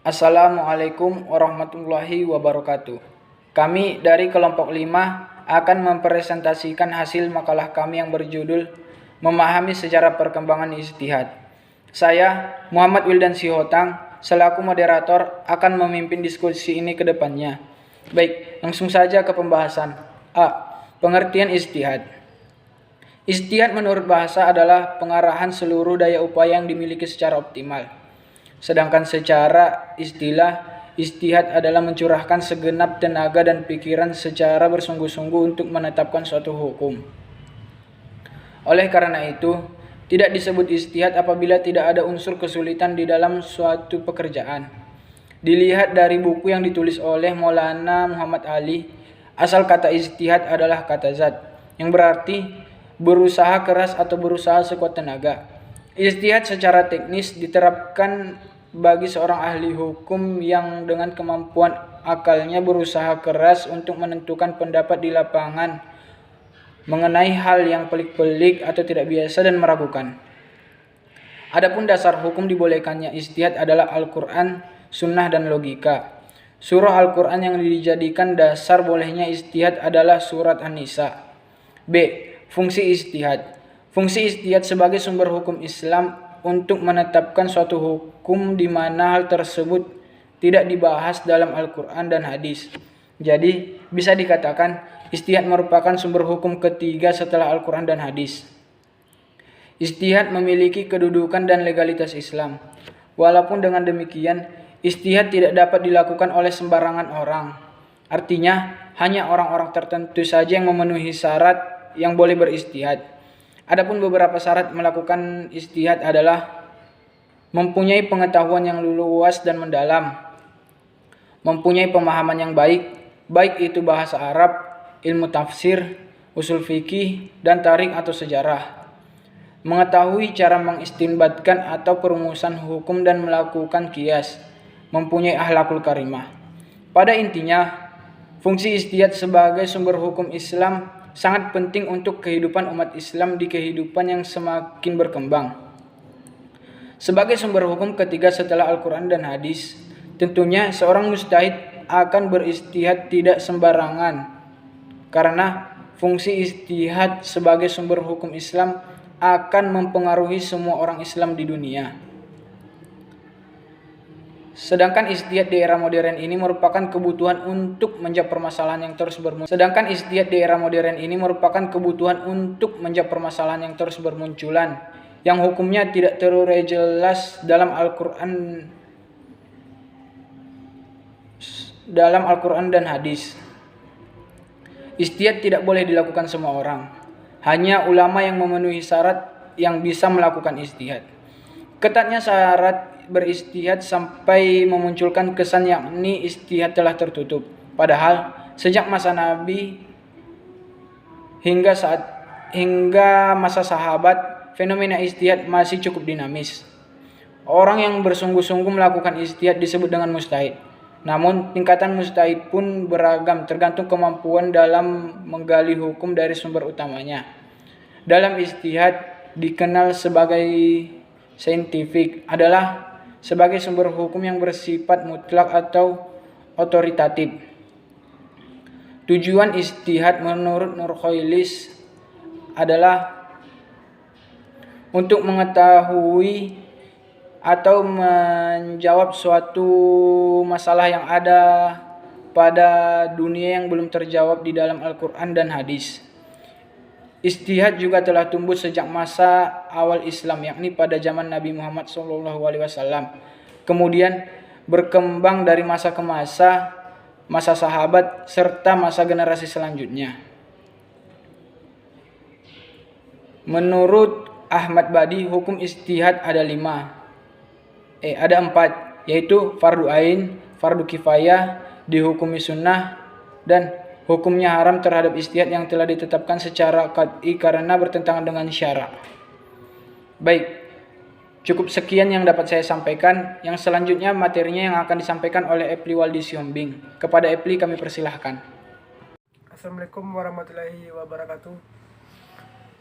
Assalamualaikum warahmatullahi wabarakatuh. Kami dari kelompok 5 akan mempresentasikan hasil makalah kami yang berjudul Memahami Sejarah Perkembangan Ijtihad. Saya, Muhammad Wildan Sihotang, selaku moderator akan memimpin diskusi ini ke depannya. Baik, langsung saja ke pembahasan. A. Pengertian ijtihad. Ijtihad menurut bahasa adalah pengarahan seluruh daya upaya yang dimiliki secara optimal. Sedangkan secara istilah, ijtihad adalah mencurahkan segenap tenaga dan pikiran secara bersungguh-sungguh untuk menetapkan suatu hukum. Oleh karena itu, tidak disebut ijtihad apabila tidak ada unsur kesulitan di dalam suatu pekerjaan. Dilihat dari buku yang ditulis oleh Maulana Muhammad Ali, asal kata ijtihad adalah kata zat, yang berarti berusaha keras atau berusaha sekuat tenaga. Ijtihad secara teknis diterapkan bagi seorang ahli hukum yang dengan kemampuan akalnya berusaha keras untuk menentukan pendapat di lapangan mengenai hal yang pelik-pelik atau tidak biasa dan meragukan. Adapun dasar hukum dibolehkannya ijtihad adalah Al-Quran, Sunnah, dan logika. Surah Al-Quran yang dijadikan dasar bolehnya ijtihad adalah surat An-Nisa. B. Fungsi ijtihad. Fungsi ijtihad sebagai sumber hukum Islam untuk menetapkan suatu hukum di mana hal tersebut tidak dibahas dalam Al-Quran dan hadis. Jadi, bisa dikatakan ijtihad merupakan sumber hukum ketiga setelah Al-Quran dan hadis. Ijtihad memiliki kedudukan dan legalitas Islam. Walaupun dengan demikian, ijtihad tidak dapat dilakukan oleh sembarangan orang. Artinya, hanya orang-orang tertentu saja yang memenuhi syarat yang boleh berijtihad. Adapun beberapa syarat melakukan ijtihad adalah mempunyai pengetahuan yang luas dan mendalam, mempunyai pemahaman yang baik, baik itu bahasa Arab, ilmu tafsir, usul fikih, dan tarikh atau sejarah, mengetahui cara mengistinbatkan atau perumusan hukum dan melakukan qiyas, mempunyai akhlakul karimah. Pada intinya, fungsi ijtihad sebagai sumber hukum Islam sangat penting untuk kehidupan umat Islam di kehidupan yang semakin berkembang. Sebagai sumber hukum ketiga setelah Al-Quran dan hadis, tentunya seorang mujtahid akan berijtihad tidak sembarangan, karena fungsi ijtihad sebagai sumber hukum Islam akan mempengaruhi semua orang Islam di dunia. Sedangkan ijtihad di era modern ini merupakan kebutuhan untuk menjawab permasalahan yang terus bermunculan, yang hukumnya tidak terurai jelas dalam Al-Quran dan hadis. Ijtihad tidak boleh dilakukan semua orang. Hanya ulama yang memenuhi syarat yang bisa melakukan ijtihad. Ketatnya syarat berijtihad sampai memunculkan kesan yakni ijtihad telah tertutup. Padahal sejak masa Nabi hingga masa sahabat, fenomena ijtihad masih cukup dinamis. Orang yang bersungguh-sungguh melakukan ijtihad disebut dengan mujtahid. Namun tingkatan mujtahid pun beragam tergantung kemampuan dalam menggali hukum dari sumber utamanya. Dalam ijtihad dikenal sebagai saintifik adalah sebagai sumber hukum yang bersifat mutlak atau otoritatif. Tujuan ijtihad menurut Nurcholish adalah untuk mengetahui atau menjawab suatu masalah yang ada pada dunia yang belum terjawab di dalam Al-Quran dan hadis. Ijtihad juga telah tumbuh sejak masa awal Islam, yakni pada zaman Nabi Muhammad SAW. Kemudian berkembang dari masa ke masa sahabat, serta masa generasi selanjutnya. Menurut Ahmad Badi, hukum ijtihad ada 4, yaitu fardu ain, fardu kifayah, dihukumi sunnah, dan hukumnya haram terhadap ijtihad yang telah ditetapkan secara qat'i karena bertentangan dengan syara'. Baik, cukup sekian yang dapat saya sampaikan. Yang selanjutnya materinya yang akan disampaikan oleh Epli Waldi Siombing. Kepada Epli kami persilahkan. Assalamualaikum warahmatullahi wabarakatuh.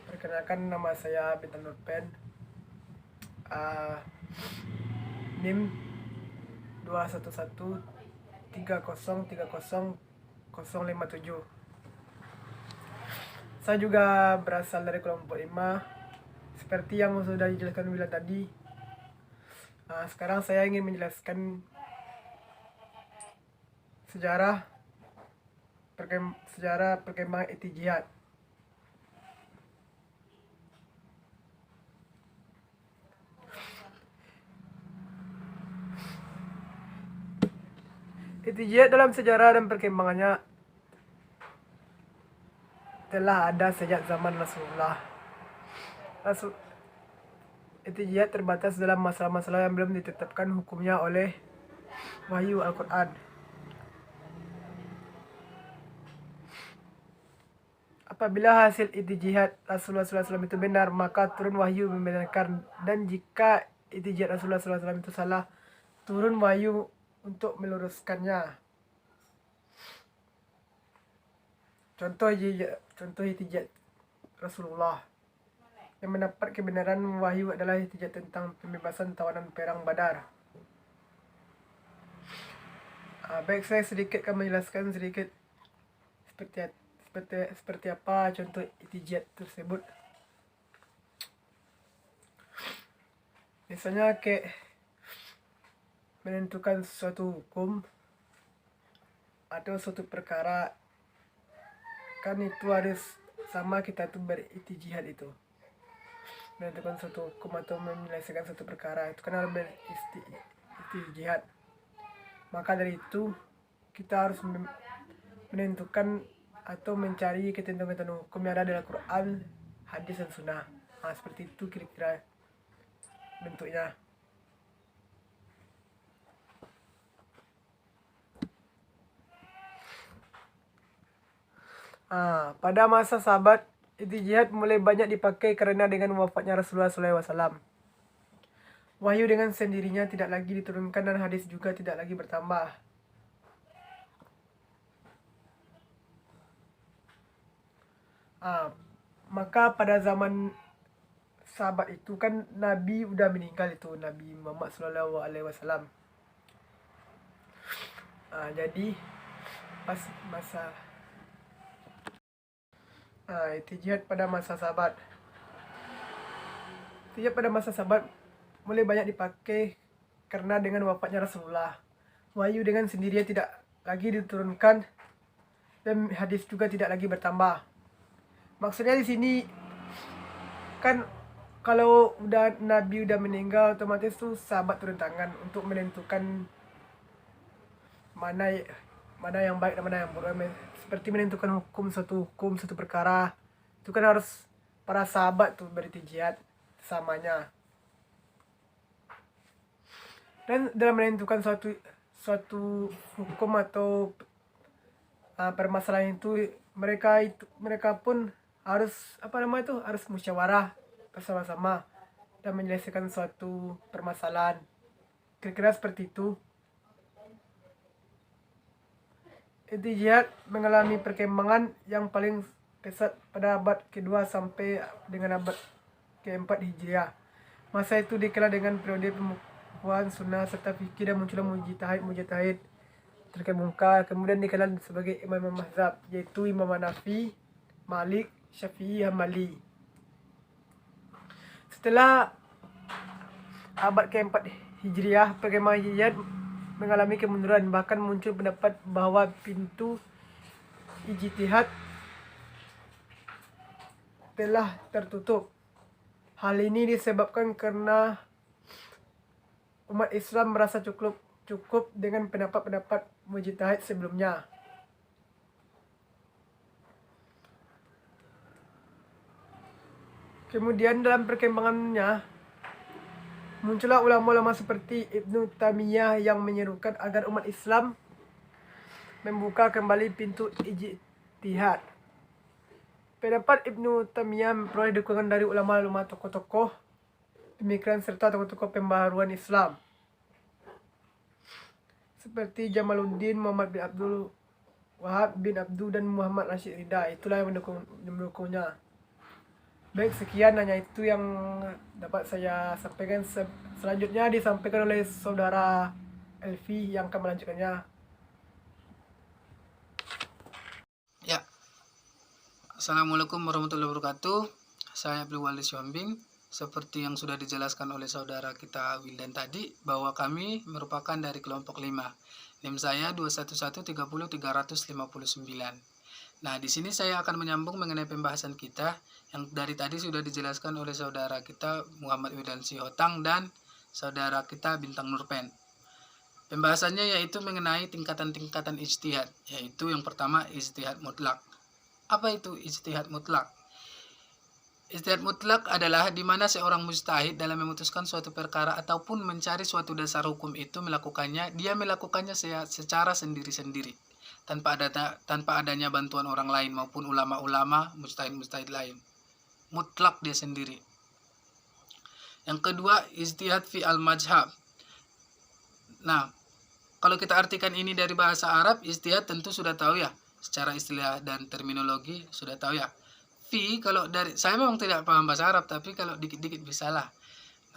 Perkenalkan, nama saya Bintan Nurpen. NIM 211 3030 057. Saya juga berasal dari kelompok 5 seperti yang sudah dijelaskan Bila tadi. Sekarang saya ingin menjelaskan sejarah perkembangan Ittijihad. Ittijihad dalam sejarah dan perkembangannya telah ada sejak zaman Rasulullah. Ittijihad terbatas dalam masalah-masalah yang belum ditetapkan hukumnya oleh wahyu Al-Quran. Apabila hasil ittijihad Rasulullah SAW itu benar, maka turun wahyu membenarkan, dan jika ittijihad Rasulullah SAW itu salah, turun wahyu untuk meluruskannya. Contoh ittijihad Rasulullah yang mendapat kebenaran wahyu adalah ittijihad tentang pembebasan tawanan perang Badar. Baik, saya sedikit akan menjelaskan sedikit seperti apa contoh ittijihad tersebut. Misalnya kayak menentukan suatu hukum atau suatu perkara, kan itu harus sama kita tuh berittijihad itu. Menentukan suatu hukum atau menyelesaikan suatu perkara itu kan harus berittijihad. Maka dari itu kita harus menentukan atau mencari ketentuan-ketentuan hukum yang ada dalam Quran, hadis, dan sunnah. Seperti itu kira-kira bentuknya. Pada masa sahabat, ittijihad mulai banyak dipakai karena dengan wafatnya Rasulullah SAW, wahyu dengan sendirinya tidak lagi diturunkan dan hadis juga tidak lagi bertambah. Maka pada zaman sahabat itu kan Nabi udah meninggal, itu Nabi Muhammad SAW. Jadi pas masa ittijihad pada masa sahabat. Ittijihad pada masa sahabat mulai banyak dipakai karena dengan wafatnya Rasulullah, wahyu dengan sendirinya tidak lagi diturunkan dan hadis juga tidak lagi bertambah. Maksudnya di sini kan kalau Nabi udah meninggal, otomatis tuh sahabat turun tangan untuk menentukan mana yang baik dan mana yang buruk. Seperti menentukan hukum suatu perkara, itu kan harus para sahabat tuh berittijihad samanya. Dan dalam menentukan suatu hukum atau permasalahan itu, mereka pun harus harus musyawarah bersama-sama dan menyelesaikan suatu permasalahan. Kira-kira seperti itu. Ittijihad mengalami perkembangan yang paling pesat pada abad ke-2 sampai dengan abad ke-4 Hijriah. Masa itu dikenal dengan periode pembukuan sunnah serta fikih dan munculnya mujtahid terkemuka. Kemudian dikenal sebagai imam mazhab, yaitu Imam Hanafi, Malik, Syafi'i, Hambali. Setelah abad ke-4 Hijriah, perkembangan ittijihad mengalami kemunduran, bahkan muncul pendapat bahwa pintu ijtihad telah tertutup. Hal ini disebabkan karena umat Islam merasa cukup dengan pendapat-pendapat mujtahid sebelumnya. Kemudian dalam perkembangannya, muncullah ulama-ulama seperti Ibnu Taimiyah yang menyerukan agar umat Islam membuka kembali pintu ijtihad. Pendapat Ibnu Taimiyah memperoleh dukungan dari ulama-ulama tokoh-tokoh pemikiran serta tokoh-tokoh pembaharuan Islam seperti Jamaluddin, Muhammad bin Abdul Wahab bin Abdul, dan Muhammad Rashid Ridha. Itulah yang mendukungnya. Baik, sekian hanya itu yang dapat saya sampaikan. Selanjutnya disampaikan oleh saudara Elvi yang akan melanjutkannya. Ya, Assalamualaikum warahmatullahi wabarakatuh. Saya Abdul Wali Syuambing. Seperti yang sudah dijelaskan oleh saudara kita Wildan tadi, bahwa kami merupakan dari kelompok 5. NIM saya 211300359. Nah, di sini saya akan menyambung mengenai pembahasan kita yang dari tadi sudah dijelaskan oleh saudara kita Muhammad Wildan Sihotang dan saudara kita Bintang Nurpen. Pembahasannya yaitu mengenai tingkatan-tingkatan ijtihad, yaitu yang pertama ijtihad mutlak. Apa itu ijtihad mutlak? Ijtihad mutlak adalah di mana seorang mujtahid dalam memutuskan suatu perkara ataupun mencari suatu dasar hukum itu dia melakukannya secara sendiri-sendiri tanpa adanya bantuan orang lain maupun ulama-ulama mujtahid-mujtahid lain. Mutlak dia sendiri. Yang kedua, ijtihad fi al-majhab. Nah, kalau kita artikan ini dari bahasa Arab, ijtihad tentu sudah tahu ya, secara istilah dan terminologi sudah tahu ya. Fi, kalau dari saya memang tidak paham bahasa Arab, tapi kalau dikit-dikit bisalah.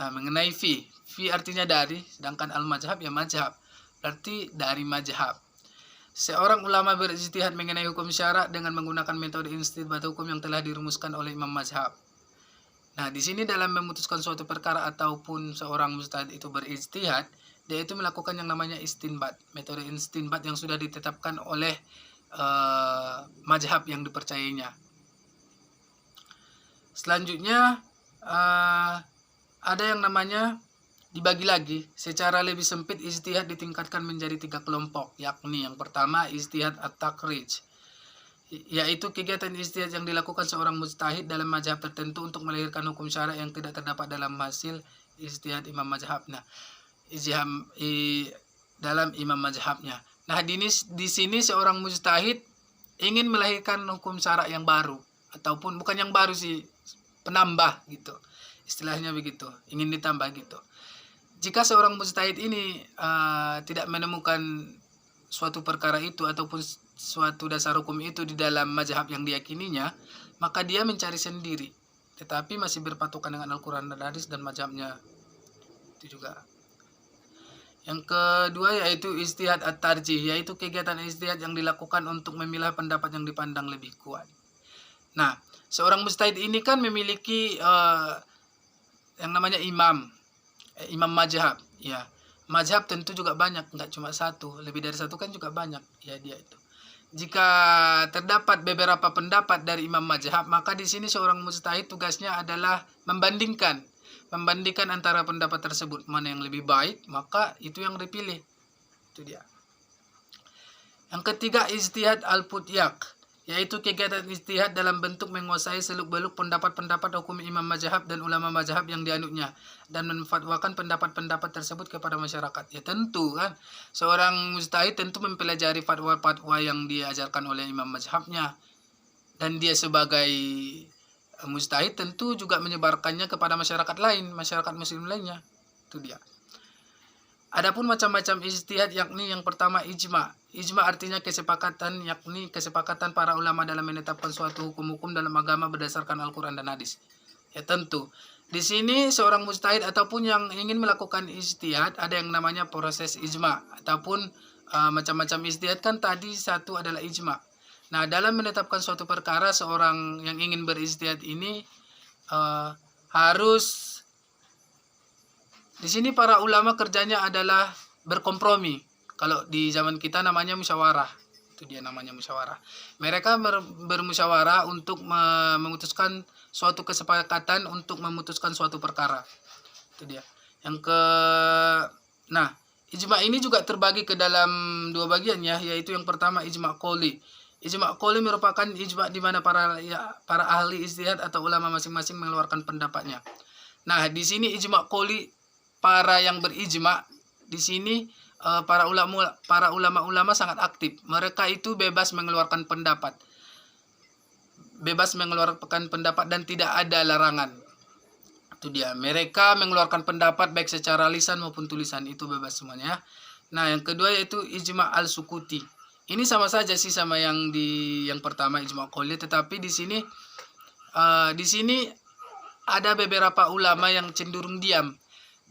Nah, mengenai fi artinya dari, sedangkan al-majhab ya majhab, berarti dari majhab. Seorang ulama berijtihad mengenai hukum syara dengan menggunakan metode istinbat hukum yang telah dirumuskan oleh imam mazhab. Nah, di sini dalam memutuskan suatu perkara ataupun seorang mujtahid itu berijtihad, dia itu melakukan yang namanya istinbat, metode istinbat yang sudah ditetapkan oleh mazhab yang dipercayainya. Selanjutnya ada yang namanya dibagi lagi secara lebih sempit. Ijtihad ditingkatkan menjadi 3 kelompok, yakni yang pertama ijtihad at-takrij, yaitu kegiatan ijtihad yang dilakukan seorang mujtahid dalam mazhab tertentu untuk melahirkan hukum syara yang tidak terdapat dalam hasil ijtihad imam mazhabnya, dalam imam mazhabnya. Nah, di sini seorang mujtahid ingin melahirkan hukum syara yang baru, ataupun bukan yang baru sih, penambah gitu, istilahnya begitu, ingin ditambah gitu. Jika seorang mujtahid ini tidak menemukan suatu perkara itu ataupun suatu dasar hukum itu di dalam mazhab yang diyakininya, maka dia mencari sendiri, tetapi masih berpatokan dengan Al-Quran dan hadis dan mazhabnya itu juga. Yang kedua yaitu ijtihad at-tarjih, yaitu kegiatan ijtihad yang dilakukan untuk memilah pendapat yang dipandang lebih kuat. Nah, seorang mujtahid ini kan memiliki yang namanya imam mazhab, ya. Mazhab tentu juga banyak, nggak cuma satu, lebih dari satu kan juga banyak, ya dia itu. Jika terdapat beberapa pendapat dari imam mazhab, maka di sini seorang mujtahid tugasnya adalah membandingkan antara pendapat tersebut, mana yang lebih baik, maka itu yang dipilih. Itu dia. Yang ketiga, ijtihad al-futyak, yaitu kegiatan ijtihad dalam bentuk menguasai seluk-beluk pendapat-pendapat hukum imam mazhab dan ulama mazhab yang dianutnya dan menfatwakan pendapat-pendapat tersebut kepada masyarakat. Ya tentu kan, seorang mujtahid tentu mempelajari fatwa-fatwa yang diajarkan oleh imam mazhabnya, dan dia sebagai mujtahid tentu juga menyebarkannya kepada masyarakat lain, masyarakat muslim lainnya. Itu dia. Adapun macam-macam ijtihad, yakni yang pertama ijma. Ijma artinya kesepakatan, yakni kesepakatan para ulama dalam menetapkan suatu hukum-hukum dalam agama berdasarkan Al-Quran dan hadis. Ya tentu, di sini seorang mujtahid ataupun yang ingin melakukan ijtihad ada yang namanya proses ijma, ataupun macam-macam ijtihad kan tadi satu adalah ijma. Nah, dalam menetapkan suatu perkara, seorang yang ingin berijtihad ini harus, di sini para ulama kerjanya adalah berkompromi. Kalau di zaman kita namanya musyawarah. Itu dia namanya musyawarah. Mereka bermusyawarah untuk memutuskan suatu kesepakatan untuk memutuskan suatu perkara. Itu dia. Nah, ijma ini juga terbagi ke dalam 2 bagian ya, yaitu yang pertama ijma qouli. Ijma qouli merupakan ijma di mana para ahli ijtihad atau ulama masing-masing mengeluarkan pendapatnya. Nah, di sini ijma qouli, para yang berijma di sini para ulama sangat aktif. Mereka itu bebas mengeluarkan pendapat. Dan tidak ada larangan. Itu dia. Mereka mengeluarkan pendapat baik secara lisan maupun tulisan, itu bebas semuanya. Nah, yang kedua yaitu ijma al-sukuti. Ini sama saja sih sama yang pertama ijma qouli, tetapi di sini ada beberapa ulama yang cenderung diam.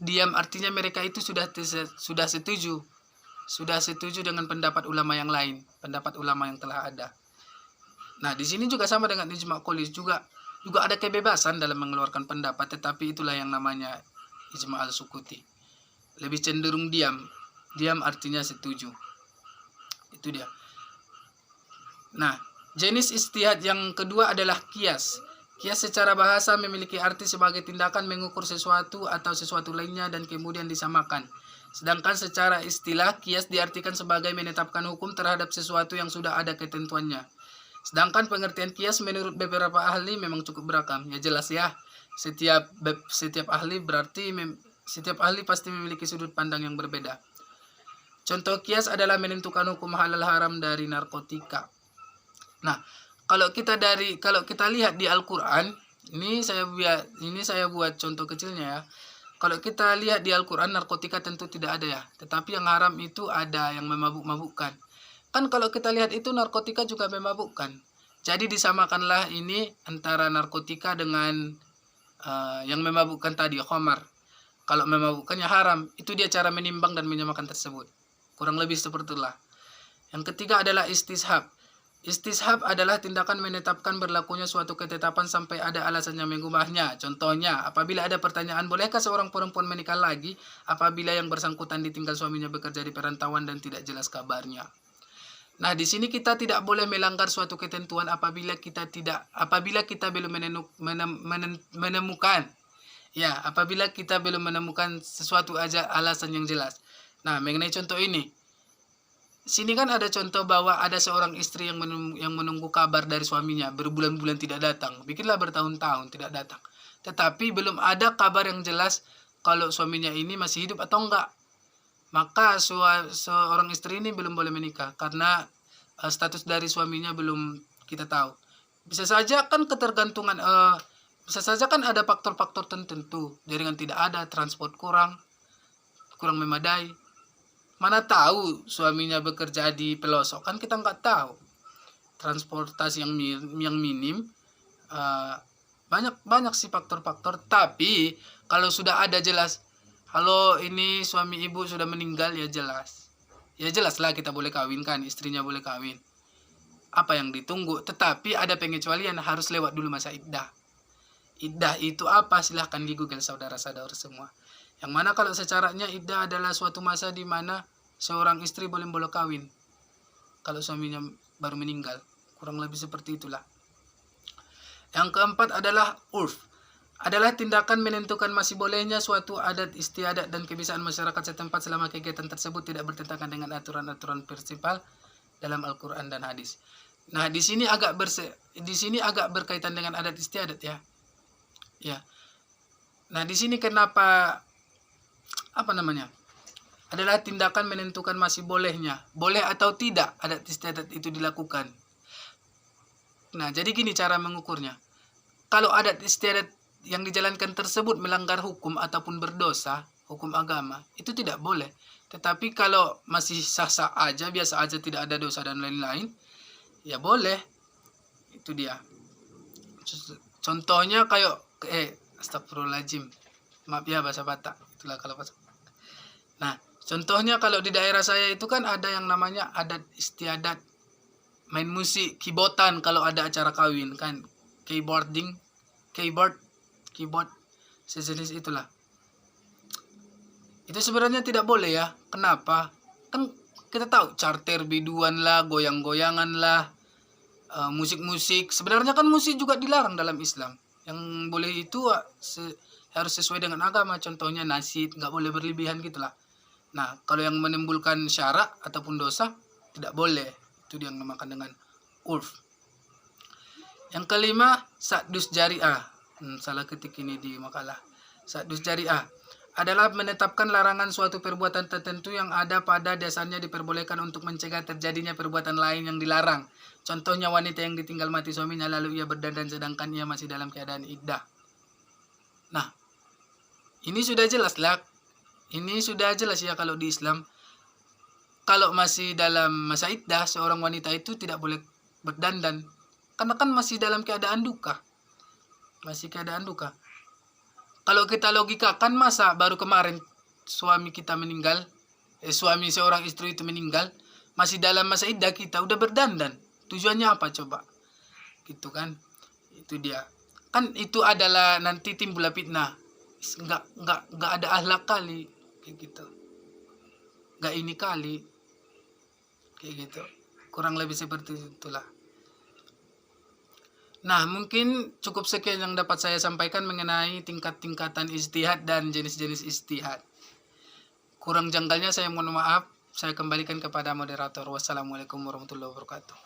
Diam artinya mereka itu sudah setuju sudah setuju dengan pendapat ulama yang lain, pendapat ulama yang telah ada. Nah, di sini juga sama dengan ijma' qauli, juga ada kebebasan dalam mengeluarkan pendapat, tetapi itulah yang namanya ijma' al-sukuti. Lebih cenderung diam. Diam artinya setuju. Itu dia. Nah, jenis ijtihad yang kedua adalah qiyas. Qiyas secara bahasa memiliki arti sebagai tindakan mengukur sesuatu atau sesuatu lainnya dan kemudian disamakan. Sedangkan secara istilah, qiyas diartikan sebagai menetapkan hukum terhadap sesuatu yang sudah ada ketentuannya. Sedangkan pengertian qiyas menurut beberapa ahli memang cukup beragam. Ya jelas ya, setiap ahli berarti setiap ahli pasti memiliki sudut pandang yang berbeda. Contoh qiyas adalah menentukan hukum halal haram dari narkotika. Nah, kalau kita lihat di Al-Qur'an, ini saya buat contoh kecilnya ya. Kalau kita lihat di Al-Qur'an, narkotika tentu tidak ada ya, tetapi yang haram itu ada, yang memabuk-mabukkan. Kan kalau kita lihat itu narkotika juga memabukkan. Jadi disamakanlah ini antara narkotika dengan yang memabukkan tadi, khamar. Kalau memabukkannya haram, itu dia cara menimbang dan menyamakan tersebut. Kurang lebih seperti itulah. Yang ketiga adalah istishab. Istishab adalah tindakan menetapkan berlakunya suatu ketetapan sampai ada alasan yang mengubahnya. Contohnya, apabila ada pertanyaan, bolehkah seorang perempuan menikah lagi apabila yang bersangkutan ditinggal suaminya bekerja di perantauan dan tidak jelas kabarnya. Nah, di sini kita tidak boleh melanggar suatu ketentuan apabila kita belum menemukan sesuatu alasan yang jelas. Nah, mengenai contoh ini, sini kan ada contoh bahwa ada seorang istri yang menunggu kabar dari suaminya berbulan-bulan tidak datang, bikinlah bertahun-tahun tidak datang. Tetapi belum ada kabar yang jelas kalau suaminya ini masih hidup atau enggak. Maka seorang istri ini belum boleh menikah karena status dari suaminya belum kita tahu. Bisa saja kan bisa saja kan ada faktor-faktor tertentu, jaringan tidak ada, transport kurang memadai. Mana tahu suaminya bekerja di pelosok, kan kita nggak tahu. Transportasi yang minim, banyak sih faktor-faktor. Tapi kalau sudah ada jelas, halo ini suami ibu sudah meninggal, ya jelas lah kita boleh kawin kan, istrinya boleh kawin. Apa yang ditunggu? Tetapi ada pengecualian, harus lewat dulu masa iddah. Iddah itu apa? Silahkan di Google saudara-saudara semua. Yang mana kalau secaranya iddah adalah suatu masa di mana seorang istri boleh kawin kalau suaminya baru meninggal. Kurang lebih seperti itulah. Yang keempat adalah urf. Adalah tindakan menentukan masih bolehnya suatu adat istiadat dan kebiasaan masyarakat setempat selama kegiatan tersebut tidak bertentangan dengan aturan-aturan prinsipal dalam Al-Quran dan hadis. Nah, di sini agak berkaitan dengan adat istiadat ya. Ya. Nah, di sini kenapa adalah tindakan menentukan masih bolehnya, boleh atau tidak adat istiadat itu dilakukan. Nah, jadi gini cara mengukurnya. Kalau adat istiadat yang dijalankan tersebut melanggar hukum ataupun berdosa, hukum agama, itu tidak boleh. Tetapi kalau masih sah-sah aja, biasa aja, tidak ada dosa dan lain-lain, ya boleh. Itu dia. Contohnya kayak astagfirullahaladzim. Maaf ya bahasa Batak. Itulah kalau bahasa. Nah, contohnya kalau di daerah saya itu kan ada yang namanya adat istiadat main musik, keyboardan kalau ada acara kawin kan, keyboard, sejenis itulah. Itu sebenarnya tidak boleh ya. Kenapa? Kan kita tahu charter biduan lah, goyang-goyangan lah, musik-musik. Sebenarnya kan musik juga dilarang dalam Islam. Yang boleh itu harus sesuai dengan agama. Contohnya nasyid, nggak boleh berlebihan gitulah. Nah, kalau yang menimbulkan syarak ataupun dosa, tidak boleh. Itu yang dinamakan dengan urf. Yang kelima, sa'dus jari'ah. Salah ketik ini di makalah. Sa'dus jari'ah adalah menetapkan larangan suatu perbuatan tertentu yang ada pada dasarnya diperbolehkan untuk mencegah terjadinya perbuatan lain yang dilarang. Contohnya wanita yang ditinggal mati suaminya lalu ia berdandan sedangkan ia masih dalam keadaan iddah. Nah, ini sudah jelas lah. Ini sudah jelas ya kalau di Islam. Kalau masih dalam masa iddah, seorang wanita itu tidak boleh berdandan. Karena kan masih dalam keadaan duka. Masih keadaan duka. Kalau kita logikakan, masa baru kemarin suami kita meninggal, suami seorang istri itu meninggal, masih dalam masa iddah kita udah berdandan. Tujuannya apa coba? Gitu kan. Itu dia. Kan itu adalah nanti timbul fitnah. Enggak ada akhlak kali kayak gitu. Enggak ini kali kayak gitu. Kurang lebih seperti itulah. Nah, mungkin cukup sekian yang dapat saya sampaikan mengenai tingkat-tingkatan ijtihad dan jenis-jenis ijtihad. Kurang janggalnya saya mohon maaf. Saya kembalikan kepada moderator. Wassalamualaikum warahmatullahi wabarakatuh.